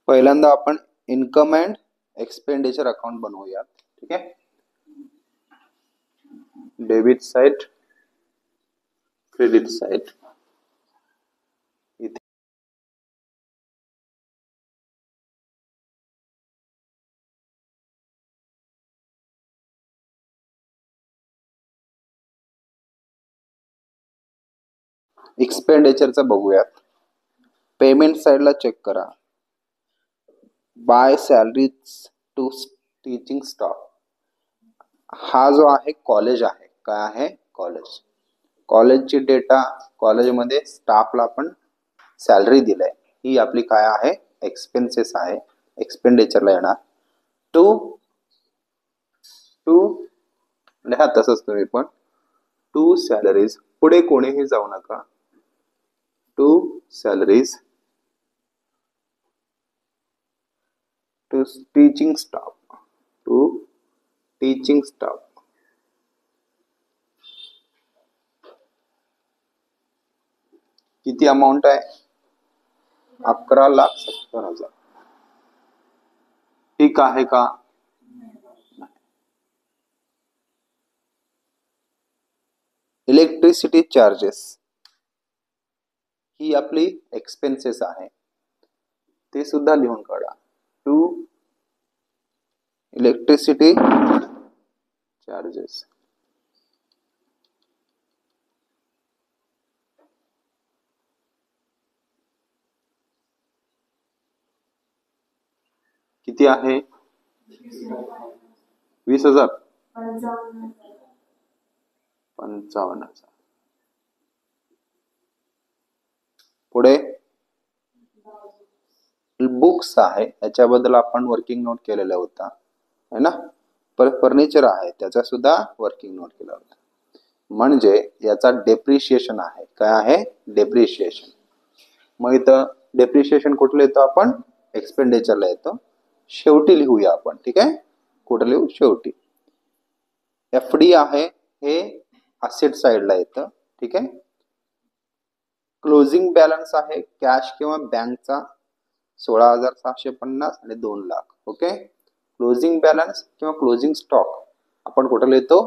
पहिल्यांदा आपण income and expenditure account बनवूयात. ठीक आहे. Debit side, credit side. इथे एक्सपेंडिचरचा बघूयात. पेमेंट साइडला चेक करा. By salaries to teaching staff. हा जो आहे कॉलेज आहे. काय आहे? कॉलेज. कॉलेजची डेटा, कॉलेजमध्ये स्टाफला आपण सॅलरी दिलाय, ही आपली काय आहे? एक्सपेन्सेस आहे. एक्सपेंडिचरला येणार. टू लिहा तसंच तुम्ही पण. टू सॅलरीज, पुढे कोणीही जाऊ नका. To salaries to teaching staff. To teaching staff. किती अमाऊंट आहे? 11,70,000. ठीक आहे का? इलेक्ट्रिसिटी चार्जेस ही आपली एक्सपेन्सेस आहे, ते सुद्धा लिहून काढा. To electricity charges. किती आहे? 20,000. 55,000. पुढे बुक्स आहे, याच्याबद्दल आपण वर्किंग नोट केलेला होता है ना. परत फर्निचर आहे, त्याचा सुद्धा वर्किंग नोट केला होता. म्हणजे याचा डेप्रिशिएशन आहे. काय आहे? डेप्रिशिएशन. मग इथं डेप्रिशिएशन कुठलं येतो? आपण एक्सपेंडिचरला येतो. शेवटी लिहूया आपण. ठीक आहे. कुठं लिहू? शेवटी. एफडी आहे, हे असेट साइडला येतं. ठीक आहे. क्लोजिंग बॅलन्स आहे कॅश किंवा बँकचा 16,750 आणि 2 लाख. ओके. क्लोजिंग बॅलन्स किंवा क्लोजिंग स्टॉक आपण कुठं लिहितो?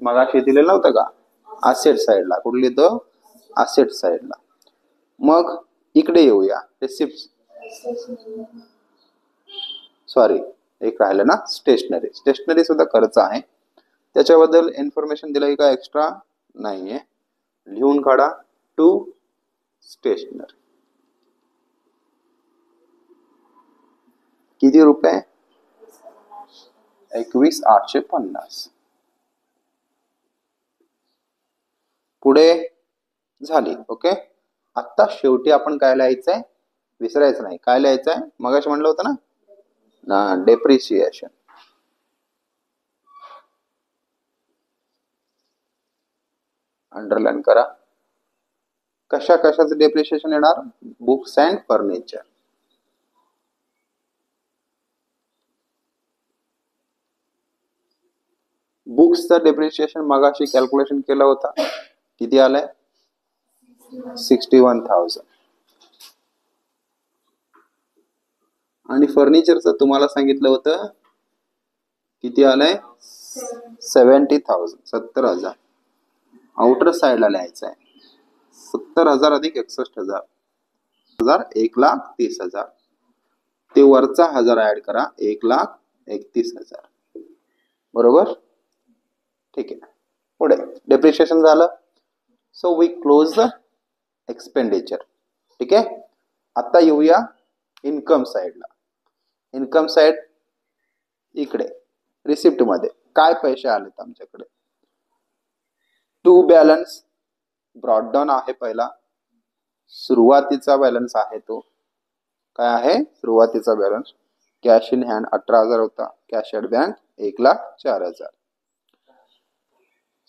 मगाशी दिलेलं नव्हतं का? असेट साइडला. कुठं लिहितो? असेट साइडला. मग इकडे येऊया. रिसिप्ट, सॉरी एक राहिलं ना, स्टेशनरी. स्टेशनरी सुद्धा खर्च आहे, त्याच्याबद्दल इन्फॉर्मेशन दिलंय का? एक्स्ट्रा नाहीये. लिहून काढा. To stationery. किती रुपये? 21,850. पुढे झाली. ओके. आता शेवटी आपण काय लिहायचंय? विसरायचं नाही. काय लिहायचंय? मगाशी म्हणलं होतं ना, डेप्रिशिएशन. अंडरलाईन करा. कशा कशाचं डेप्रिशिएशन येणार? Books and furniture. बुक्सचं डेप्रिशिएशन मगाशी कॅल्क्युलेशन केलं होता. किती आलंय? 61,000. आणि फर्निचरचं तुम्हाला सांगितलं होतं किती आलंय? 70,000. 70,000. आउटर साइडला लिहायचं आहे. 70,000 अधिक 61,000. 1,30,000. ते वरचा 1,000 ऍड करा. 1,31,000. बरोबर. ठीक आहे. पुढे डेप्रिशिएशन झालं. So we close the expenditure. ठीक आहे. आता येऊया इन्कम साइडला. इन्कम साइड इकडे रिसिप्ट मध्ये काय पैसे आलेत आमच्याकडे? टू बॅलन्स ब्रॉडडाऊन आहे पहिला. सुरुवातीचा बॅलन्स आहे तो. काय आहे? सुरुवातीचा बॅलन्स. कॅश इन हँड 18,000 होता. Cash at bank 1,04,000.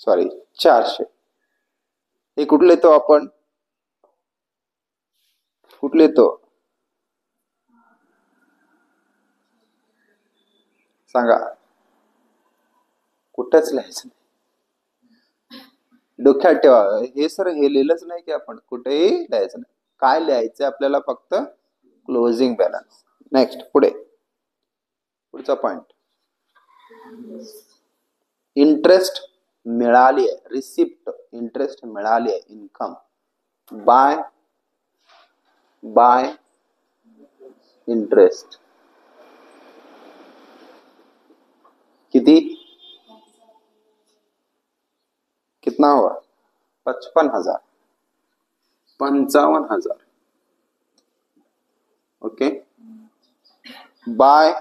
सॉरी 400. हे कुठले येतो? आपण कुठले येतो? सांगा. कुठंच लिहायचं नाही. डोक्यात ठेवा. हे सर हे लिहिलंच नाही की आपण कुठेही लिहायचं नाही. काय लिहायचं आपल्याला? फक्त क्लोजिंग बॅलन्स. नेक्स्ट पुढचा पॉइंट, इंटरेस्ट मिळाली आहे, रिसिप्ट इंटरेस्ट मिळाली आहे, इन्कम बाय इंटरेस्ट. किती, कितना हुआ, 55,000, 55,000. ओके. बाय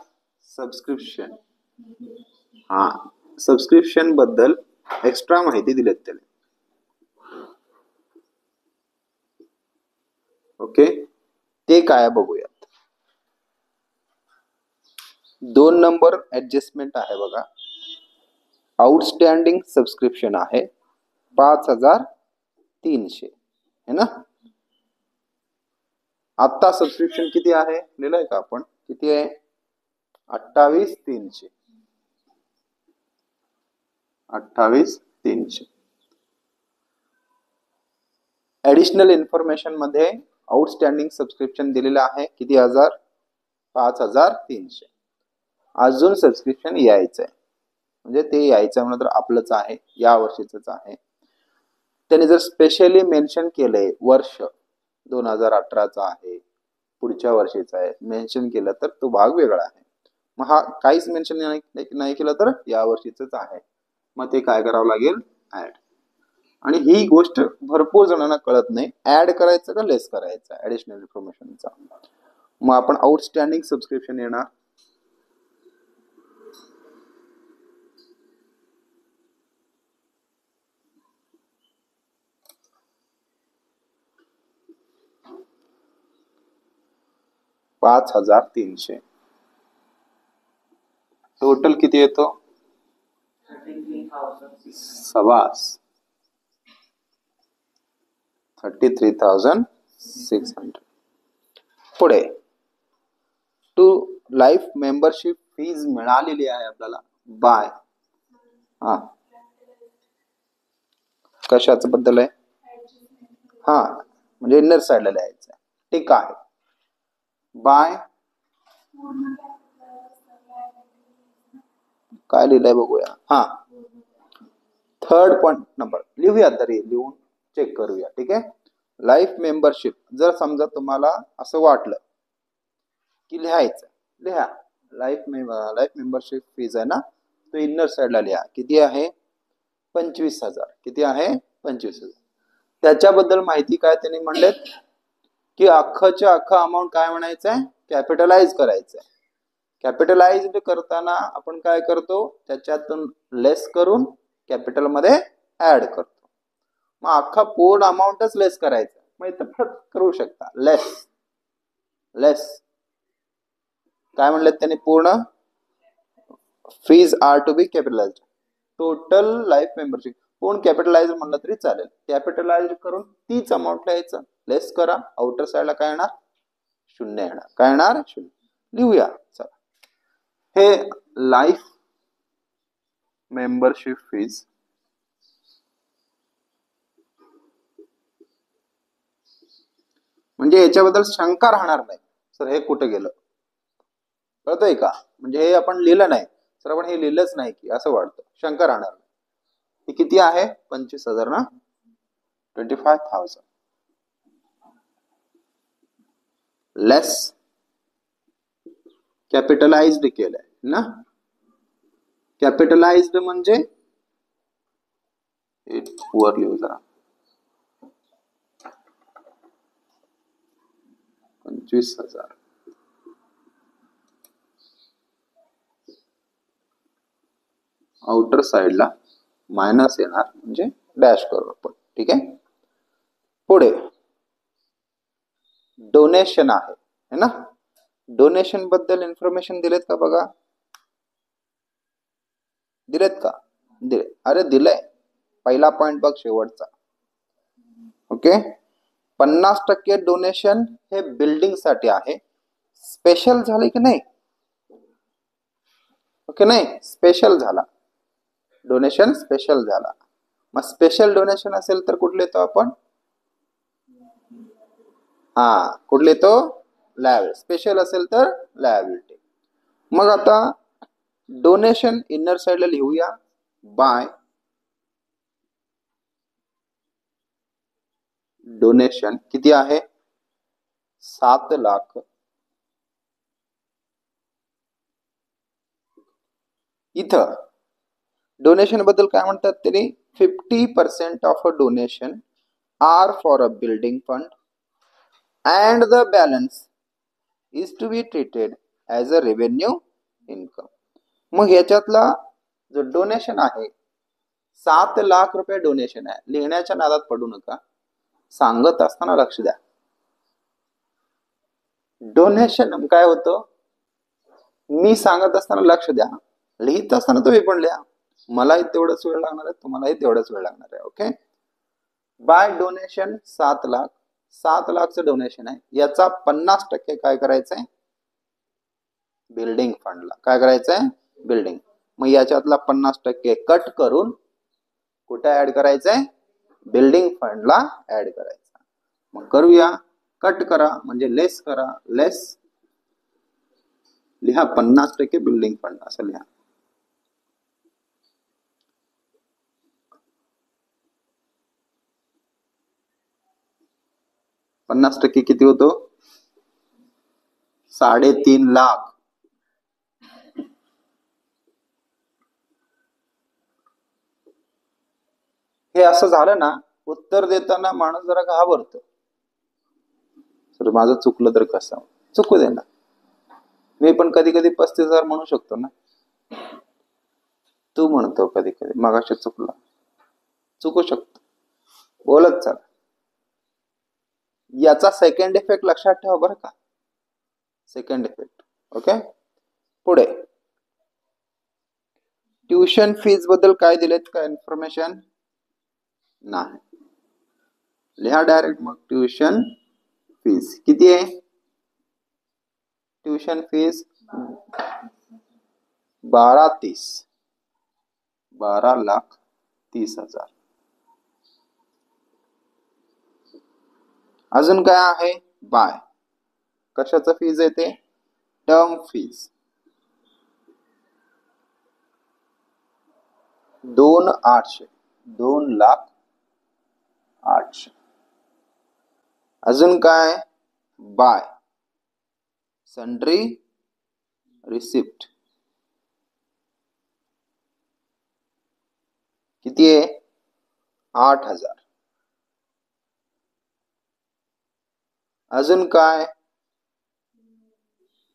सबस्क्रिप्शन, हा सबस्क्रिप्शन बद्दल एक्स्ट्रा माहिती दिलेत त्याने. ओके, ते काय बघूयात. 2 नंबर ऍडजस्टमेंट आहे बघा. आउटस्टँडिंग सबस्क्रिप्शन आहे 5,300 है ना. आता सबस्क्रिप्शन किती आहे लिहिलंय का आपण, किती आहे, 28,300. 28,300. ऍडिशनल इन्फॉर्मेशन मध्ये आउटस्टँडिंग सबस्क्रिप्शन दिलेलं आहे किती हजार, 5,300. अजून सबस्क्रिप्शन यायचंय, म्हणजे ते यायचं म्हणलं तर आपलंच आहे, या वर्षीच आहे. त्याने जर स्पेशली मेन्शन केलंय वर्ष 2018चा आहे, पुढच्या वर्षीचा आहे मेन्शन केलं तर तो भाग वेगळा आहे. मग हा काहीच मेन्शन नाही केलं तर या वर्षीच आहे. मग ते काय करावं लागेल, ऍड. आणि ही गोष्ट भरपूर जणांना कळत नाही, ऍड करायचं का लेस करायचं ऍडिशनल इन्फॉर्मेशनचा. मग आपण आउटस्टँडिंग सबस्क्रिप्शन येणार, $5,300. टोटल किती येतो, 33,600. पुढे टू लाईफ मेंबरशिप फीज मिळालेली आहे आपल्याला बाय, हा कशाच बद्दल आहे, हा म्हणजे इनर साइडला लिहायचं. ठीक आहे. बाय काय लिहिलंय बघूया. हा थर्ड पॉइंट नंबर लिहूया, तरी लिहून चेक करूया. ठीक आहे. लाईफ मेंबरशिप, जर समजा तुम्हाला असं वाटलं की लिहायचं, लिहा. लाईफ मेंबरशिप फीज आहे ना, तो इनर साइडला लिहा. किती आहे, 25,000. किती आहे, 25,000. त्याच्याबद्दल माहिती काय त्यांनी म्हणलेत की अख्खच्या अख्खा अमाऊंट काय म्हणायचं आहे, कॅपिटलाइज करायचं आहे. कॅपिटलाइज्ड करताना आपण काय करतो, त्याच्यातून लेस करून कॅपिटल मध्ये ऍड करतो. मग अख्खा पूर्ण अमाऊंटच लेस करायचा. मग इथं फरक करू शकता, लेस काय म्हणलेत त्यांनी, पूर्ण fees are to be capitalized. Total life membership पूर्ण कॅपिटलाइज म्हणलं तरी चालेल. कॅपिटलाइज करून तीच अमाऊंट लिहायचं, लेस करा. आउटर साइडला काय येणार, 0 येणार. काय येणार, 0. लिहूया. चला, हे लाईफ मेंबरशिप फीज म्हणजे याच्याबद्दल शंका राहणार नाही सर हे कुठे गेलं, कळतंय का. म्हणजे हे आपण लिहिलं नाही सर, आपण हे लिहिलंच नाही की असं वाटतं, शंका राहणार नाही. हे किती आहे, 25,000 ना, 25,000 लेस कॅपिटलाइज्ड केलंय ना. कॅपिटलाइज्ड म्हणजे वर लिहू जरा, 25,000 आउटर साइडला मायनस येणार, म्हणजे डॅश करू आपण. ठीक आहे. पुढे डोनेशन आहे है ना. डोनेशन बद्दल इन्फॉर्मेशन दिलेत का बघा, दिलेत का, दिले. अरे दिलंय, पहिला पॉइंट बघ शेवटचा. ओके. 50% डोनेशन हे बिल्डिंग साठी आहे. स्पेशल झाले की नाही, ओके नाही, स्पेशल झाला डोनेशन, स्पेशल झाला. मग स्पेशल डोनेशन असेल तर कुठले येतो आपण, हा कुठले तो, लायबिलिटी, स्पेशल असेल तर लायबिलिटी. मग आता डोनेशन इनर साइडला लिहूया बाय डोनेशन किती आहे 7 लाख. इथं डोनेशन बद्दल काय म्हणतात तरी 50% of a donation are for a building fund and the balance is to be treated as a revenue income. मग ह्याच्यातला जो डोनेशन आहे 7 लाख रुपये डोनेशन आहे. लिहिण्याच्या नादात पडू नका, सांगत असताना लक्ष द्या. डोनेशन काय होतं मी सांगत असताना लक्ष द्या, लिहित असताना तुम्ही पण लिहा. मलाही तेवढंच वेळ लागणार आहे, तुम्हालाही तेवढंच वेळ लागणार आहे. ओके. बाय डोनेशन 7 लाख, 7 लाखचं डोनेशन आहे. याचा 50% काय करायचंय बिल्डिंग फंडला. काय करायचंय बिल्डिंग. मग याच्यातला 50% कट करून कुठे ऍड करायचंय बिल्डिंग फंडला ऍड करायचा. मग करूया. कट करा म्हणजे लेस करा. लेस लिहा 50% बिल्डिंग फंड असं लिहा. पन्नास टक्के किती होतो 3.5 लाख. हे असं झालं ना उत्तर देताना माणूस जरा घाबरतो. सर माझं चुकलं तर कसं. चुकू दे ना, मी पण कधी कधी 35,000 म्हणू शकतो ना. तू म्हणतो कधी कधी मगाशी चुकला, चुकू शकतो, बोलत चला. याचा सेकंड इफेक्ट लक्षात ठेवा बरं का. Second effect. ओके. पुढे ट्युशन फीज बद्दल काय दिलेत का इन्फॉर्मेशन नाही. लिहा डायरेक्ट मग ट्युशन फीज किती आहे. Tuition fees 12,30,00,000. अजून काय आहे बाय कशाचं फीज आहे ते टर्म फीज 2,800,000 2,08,000. अजून काय बाय सन्ड्री रिसिप्ट किती आहे 8,000. अजून काय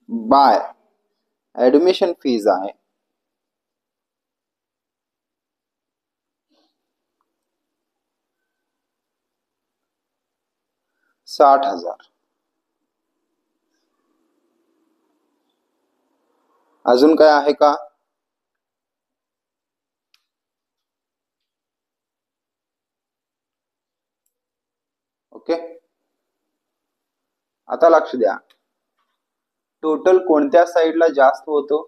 बाय ऍडमिशन फीज आहे 60,000. अजून काय आहे का ओके. आता लक्ष द्या टोटल कोणत्या साइडला जास्त होतो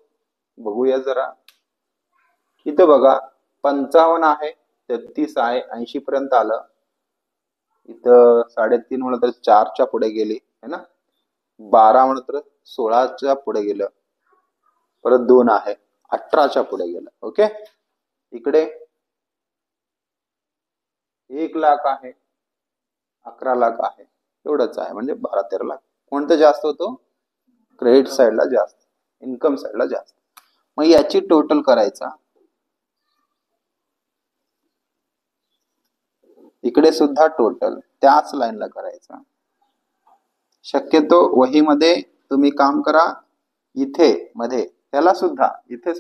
बघूया जरा. इथं बघा 55 आहे 33 आहे 80 पर्यंत आलं. इथं 3.5 म्हणलं तर 4च्या पुढे गेली है ना. 12 म्हणलं तर 16च्या पुढे गेलं. परत 2 आहे 18च्या पुढे गेलं. ओके. इकडे 1 लाख आहे 11 लाख आहे एवढंच आहे म्हणजे 12-13 लाख. कोणतं जास्त होतो क्रेडिट साइडला जास्त, इन्कम साइडला जास्त. मग याची टोटल करायचा. इकडे सुद्धा टोटल त्याच लाईनला करायचा. शक्यतो वहीमध्ये तुम्ही काम करा. इथे मध्ये त्याला सुद्धा इथे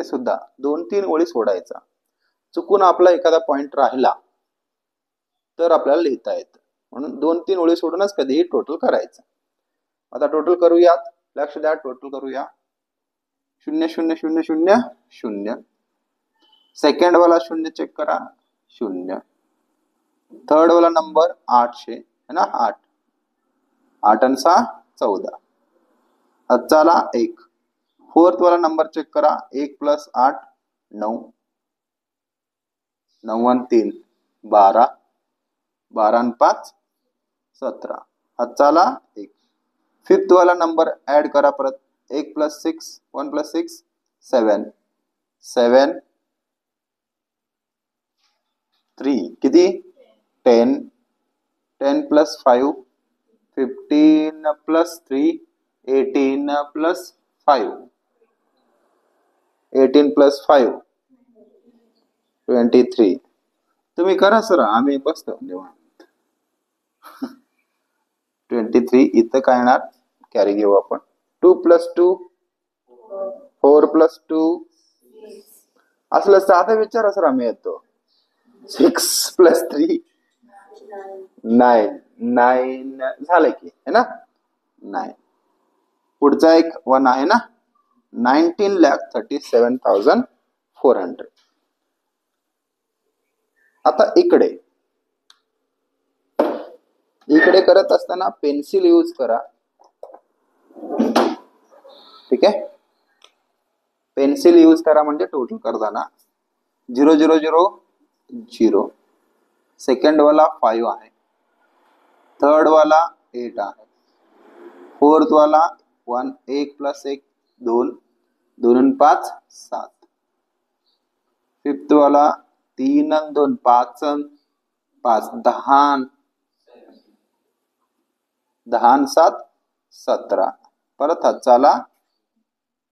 सुद्धा 2-3 ओळी सोडायचा. चुकून आपला एखादा पॉइंट राहिला तर आपल्याला लिहिता येतं म्हणून 2-3 ओळी सोडूनच कधीही टोटल करायचं. आता टोटल करूयात. लक्ष द्या टोटल करूया. 0,0,0,0,0. सेकंड वाला 0 चेक करा 0. थर्ड वाला नंबर 800 है ना 8 8 आणि 6 14. चला 1. फोर्थ वाला नंबर चेक करा 1 + 8 9 9 आणि 3 12 12 आणि 5 17. चला 1. फिफ्थ वाला नंबर ऍड करा परत. 1 + 6 1 + 6 7 7 3 किती 10 10 + 5 15 + 3 18 + 5 18 + 5 23. तुम्ही करा सर, आम्ही बसतो निवांत. 23 इथं काय येणार, कॅरी घेऊ आपण. 2 + 2 4 + 2 असलं साधा विचारा सर, आम्ही येतो. 6 + 3 9 9 झालं की है ना 9. पुढचा एक 1 आहे ना 19,37,400. आता इकडे करत असताना पेन्सिल यूज करा. ठीक आहे, पेन्सिल यूज करा म्हणजे टोटल करताना 0 0 0 0. सेकंड वाला 5 आहे, थर्ड वाला 8 आहे, फोर्थ वाला 1 1 + 1 2 2 आणि 5 7. फिफ्थ वाला 3 आणि 2 5 5 10 10 आणि 7 17. परत हातचाला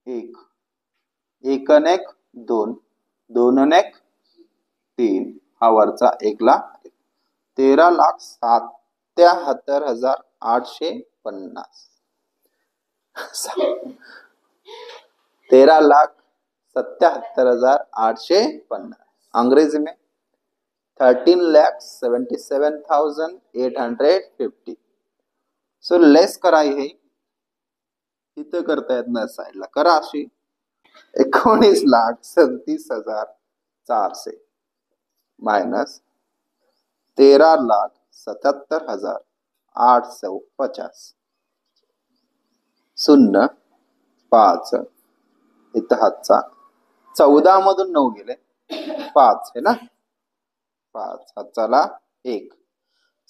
1 1 आणि 1 2 2 आणि 1 3. हा वरचा 1 ला 13,77,850. 13,77,850. अंग्रेजी में 13,77,850. सो लेस कराई है, इथं करता येत नाही साईडला करा अशी. 19,37,400 मायनस 13,77,850. 0 5 इथं हातचा 14 मधून 9 गेले 5 है ना 5 हातचाला 1.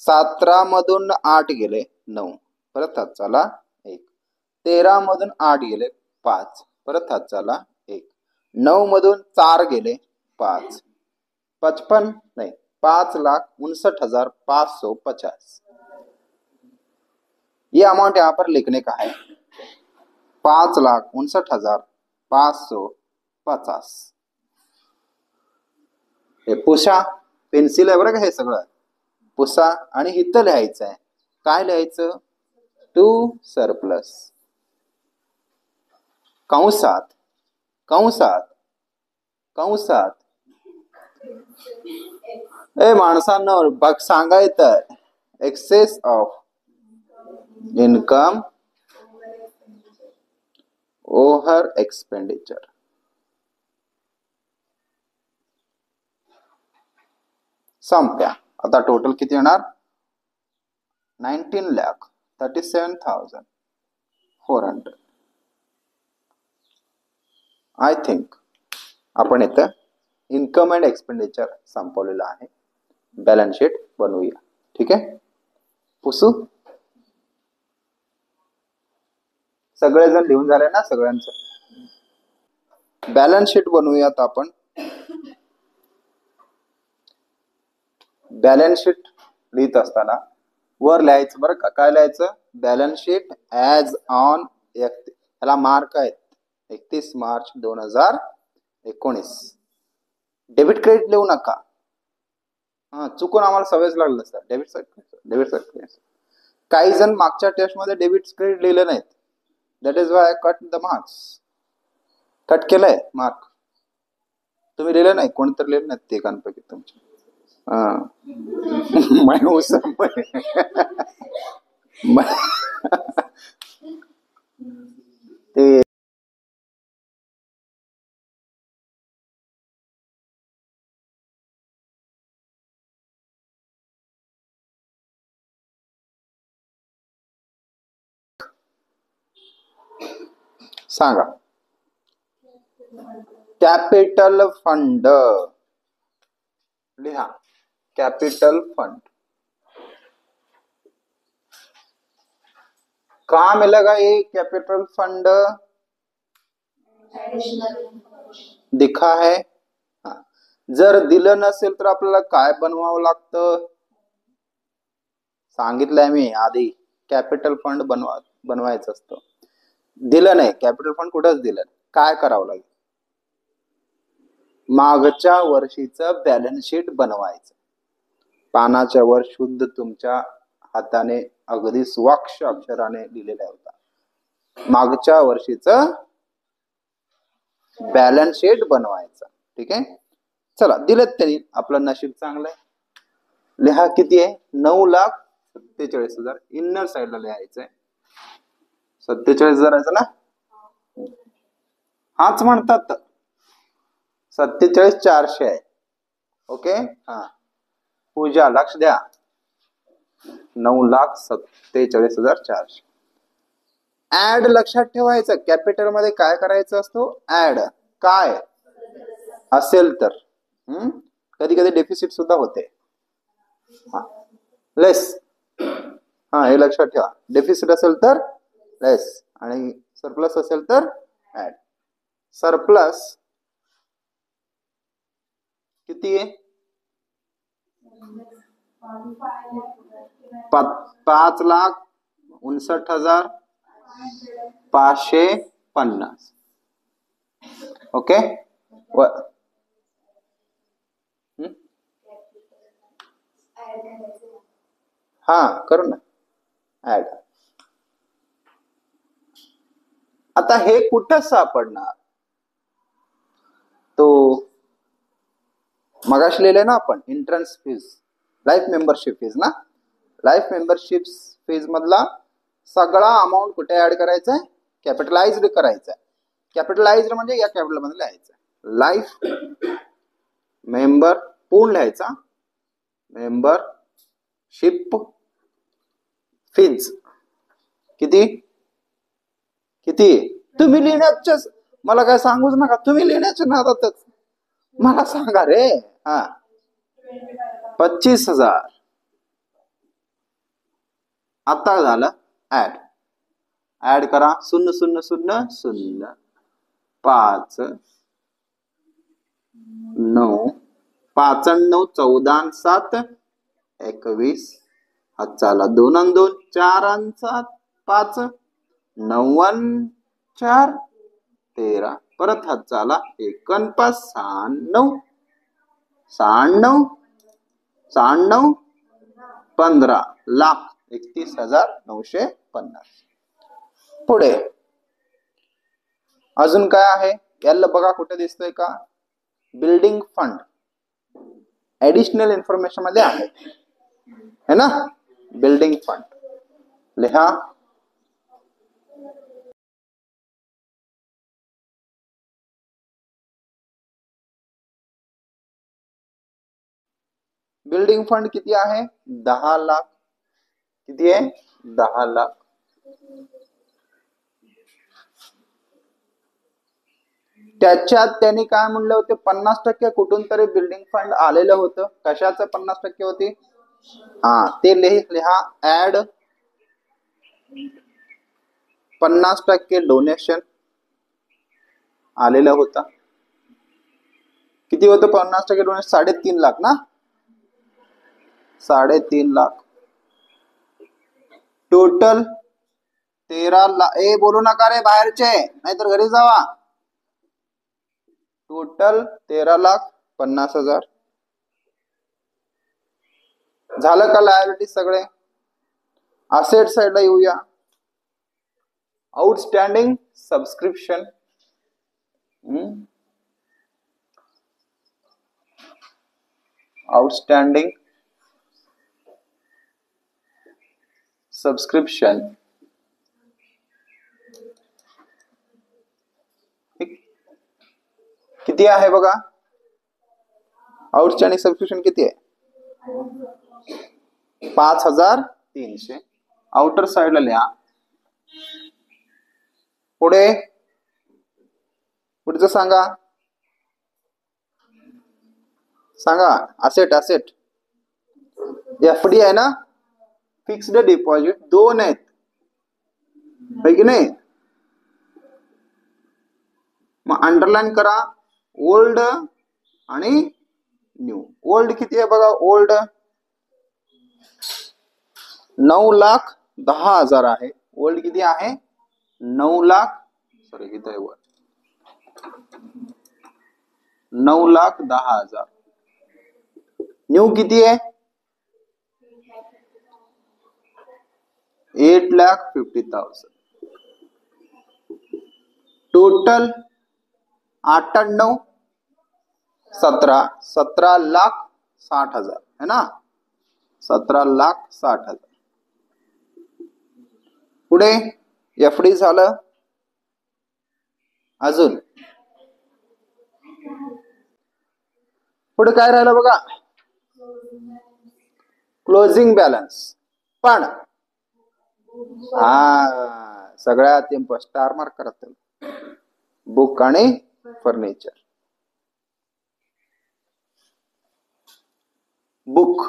17 मधून 8 गेले 9 परत हातचाला 1. 13 मधून 8 गेले 5 परत हातचाला 1. 9 मधून 4 गेले 5 55 नहीं 5,59,550. ये अमाउंट यहाँ पर लिखने का है 5,59,550. हे पुसा पेन्सिल आहे बरं का, हे सगळं पुसा आणि इथं लिहायचं आहे. काय लिहायचं, टू सरप्लस कंसात कंसात कंसात. ए माणसांना बघ सांगायचं excess of income over expenditure. संप्या. आता टोटल किती येणार 19,37,400. आय थिंक आपण इथं इन्कम अँड एक्सपेंडिचर संपवलेलं आहे. बॅलन्स शीट बनवूया. ठीक आहे, पुसू सगळेजण लिहून झाले ना सगळ्यांचं. बॅलन्स शीट बनवूयात आपण. बॅलन्स शीट लिहित असताना वर लिहायचं बरं का, काय लिहायचं, बॅलन्स शीट ॲज ऑन ह्याला मार्क आहेत 31 मार्च 2019. डेबिट क्रेडिट लिहू नका. हा चुकून आम्हाला सवयच लागलं सर डेबिट क्रेडिट. काही जण मागच्या टेस्ट मध्ये डेबिट क्रेडिट लिहिलं नाहीत, that is why cut the marks. Cut केलंय मार्क, तुम्ही लिहिलं नाही, कोणतरी लिहिलं नाही ते कानपैकी तुमच्या. ते सांगा. कॅपिटल फंड लिहा. कॅपिटल फंड कहा मिलेगा ये कैपिटल फंड? दिखा है. जर दिलं नसेल तर आपल्याला काय बनवावं लागतं? सांगितलंय मी आधी, कॅपिटल फंड बनवायचं असतं. दिलं नाही कॅपिटल फंड, कुठंच दिलं, काय करावं लागेल? मागच्या वर्षीचं बॅलन्स शीट बनवायचं. पानाच्या वर शुद्ध तुमच्या हाताने अगदी स्वाक्ष अक्षराने लिहिलेला होता, मागच्या वर्षीचं बॅलन्स शीट बनवायचं. ठीक आहे, चला दिलेत त्यांनी, आपलं नशीब चांगलं आहे. लिहा किती आहे? 9,47,000. इनर साइडला लिहायचंय. 47,000 ना, हाच म्हणतात. 47,400 आहे. ओके, हा पूजा लक्ष द्या. 9,47,400. ऍड लक्षात ठेवायचं. कॅपिटल मध्ये काय करायचं असतो? ऍड. काय असेल तर कधी कधी डेफिसिट सुद्धा होते. लेस, हा हे लक्षात ठेवा. डेफिसिट असेल तर लेस आणि सरप्लस असेल तर ऍड. सरप्लस किती आहे? 5,59,550. ओके, हा करू ना ऍड. आता हे कुठं सापडणार? तो मगाशी लिहिले ना आपण, entrance fees, life membership fees ना. लाईफ मेंबरशिप फीज मधला सगळा अमाऊंट कुठे ऍड करायचा आहे? कॅपिटलाइज्ड करायचा आहे. कॅपिटलाइज्ड म्हणजे या कॅपिटल मध्ये लिहायचं. लाईफ मेंबर पूर्ण लिहायचा, मेंबरशिप फीज किती किती? तुम्ही लिहिण्याच्या, मला काय सांगूच नका, तुम्ही लिहिण्याच्या नादातच मला सांगा रे. हा 25,000. आता झालं ऍड. ऍड करा. 0,0,0,0, 5, 9, 5 आणि 9 14, 7, 21. हातचाला 2 आणि 2 4 आणि 7 5, 9 आणि 4 13. परत हातचाला 1 आणि 5 96, 96, 15 लाख 31,950. पुढे अजून काय आहे? याला बघा कुठे दिसतोय का? बिल्डिंग फंड ऍडिशनल इन्फॉर्मेशन मध्ये आहे ना. बिल्डिंग फंड लिहा. बिल्डिंग फंड किती आहे? 10 लाख. किती आहे? 10 लाख. त्याच्यात त्यांनी काय म्हणलं होते? 50% कुठून तरी बिल्डिंग फंड आलेलं होतं. कशाचं 50% होती? हा ते लिहा. ऍड 50% डोनेशन आलेलं होतं. किती होतं 50% डोनेशन? 3.5 लाख ना. 3.5 लाख. टोटल 13 लाख. ए बोलू नका रे बाहेरचे, नाहीतर घरी जावा. टोटल 13,50,000 झालं का? लायबिलिटी सगळे. असेट साइडला येऊया. आउटस्टँडिंग सबस्क्रिप्शन, आउटस्टँडिंग सबस्क्रिप्शन किती आहे बघा. आउटस्टँडिंग सबस्क्रिप्शन किती आहे? 5,300. आउटर साइडला लिहा. पुढे पुढचं सांगा. असेट एफडी आहे ना. फिक्स्ड डिपॉझिट 2 आहेत. है की नाही. मग अंडरलाईन करा ओल्ड आणि न्यू. ओल्ड किती आहे बघा. ओल्ड 9,10,000 आहे. ओल्ड किती आहे 9 लाख, सॉरी किती आहे वर 9,10,000. न्यू किती आहे 8,50,000. टोटल 98 17,60,000 है ना. 17,60,000. पुढे एफडी झालं. अजून पुढे काय राहिलं बघा. Closing balance. पण सगळ्यात स्टार मार्क करत बुक आणि फर्निचर. Book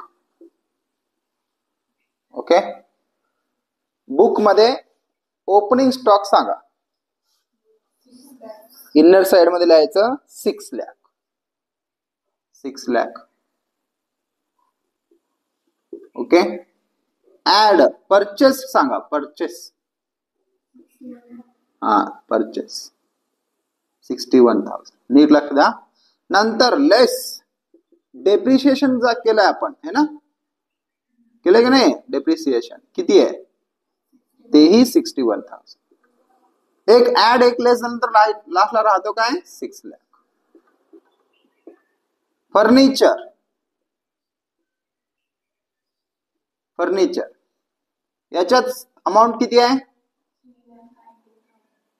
okay. बुक मध्ये ओपनिंग स्टॉक सांगा. इनर साइड मध्ये लिहायचं 6 lakh. 6 lakh okay. Add purchase सांगा. Purchase purchase 61,000. नीट लक्ष द्या. नंतर लेस डेप्रिशिएशन केलंय आपण है ना. केलंय की नाही. डेप्रिसिएशन किती आहे तेही 61,000. एक ऍड एक लेस नंतर लास्टला राहतो काय 6 लाख. फर्निचर. फर्निचर याच्यात अमाऊंट किती आहे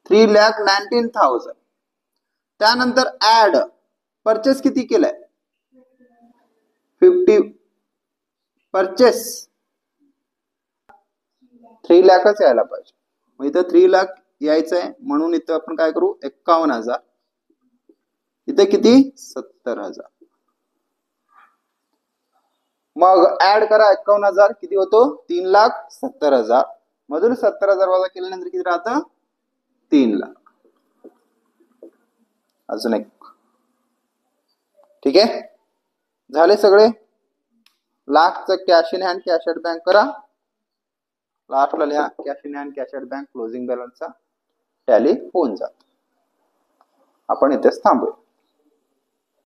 3,19,000. त्यानंतर ऍड परचेस किती केलंय 50. परचेस 3 लाखच यायला पाहिजे. मग इथं 3 लाख यायचंय म्हणून इथं आपण काय करू 51,000. इथे किती 70,000. मग ऍड करा 51,000 किती होतो 3,70,000. मधून 70,000 वजा केल्यानंतर किती राहतं 3 लाख. अजून एक. ठीक आहे झाले सगळे. लाखचं cash in hand cash at bank करा. लास्टला लिहा cash in hand cash at bank closing बॅलन्सचा टॅली होऊन जातो. आपण इथेच थांबूया.